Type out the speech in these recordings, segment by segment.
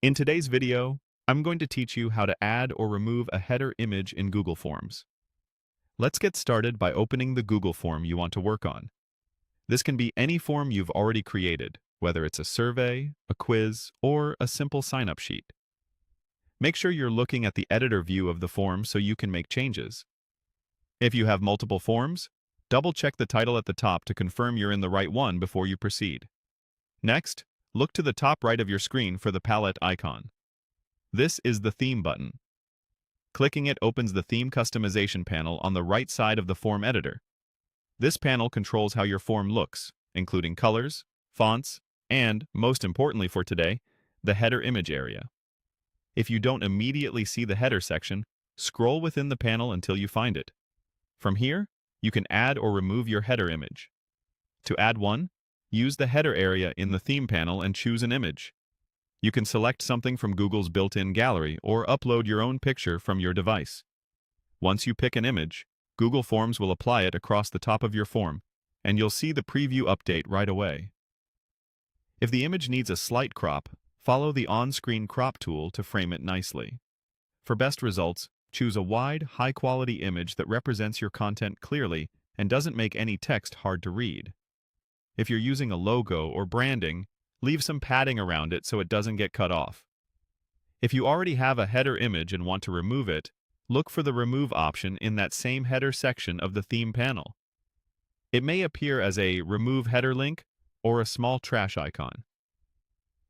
In today's video, I'm going to teach you how to add or remove a header image in Google Forms. Let's get started by opening the Google form you want to work on. This can be any form you've already created, whether it's a survey, a quiz, or a simple sign-up sheet. Make sure you're looking at the editor view of the form so you can make changes. If you have multiple forms, double-check the title at the top to confirm you're in the right one before you proceed. Next, look to the top right of your screen for the palette icon. This is the Theme button. Clicking it opens the Theme Customization panel on the right side of the form editor. This panel controls how your form looks, including colors, fonts, and, most importantly for today, the header image area. If you don't immediately see the header section, scroll within the panel until you find it. From here, you can add or remove your header image. To add one, use the header area in the Theme panel and choose an image. You can select something from Google's built-in gallery or upload your own picture from your device. Once you pick an image, Google Forms will apply it across the top of your form, and you'll see the preview update right away. If the image needs a slight crop, follow the on-screen crop tool to frame it nicely. For best results, choose a wide, high-quality image that represents your content clearly and doesn't make any text hard to read. If you're using a logo or branding, leave some padding around it so it doesn't get cut off. If you already have a header image and want to remove it, look for the Remove option in that same header section of the Theme panel. It may appear as a Remove Header link or a small trash icon.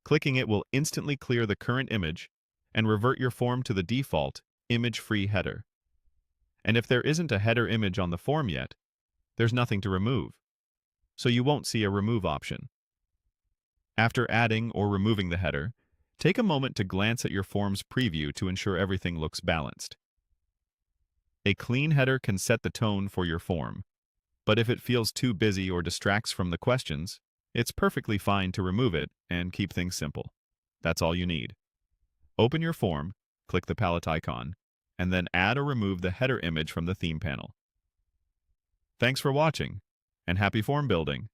Clicking it will instantly clear the current image and revert your form to the default image-free header. And if there isn't a header image on the form yet, there's nothing to remove, so you won't see a Remove option. After adding or removing the header, take a moment to glance at your form's preview to ensure everything looks balanced. A clean header can set the tone for your form, but if it feels too busy or distracts from the questions, it's perfectly fine to remove it and keep things simple. That's all you need. Open your form, click the palette icon, and then add or remove the header image from the Theme panel. Thanks for watching, and happy form building!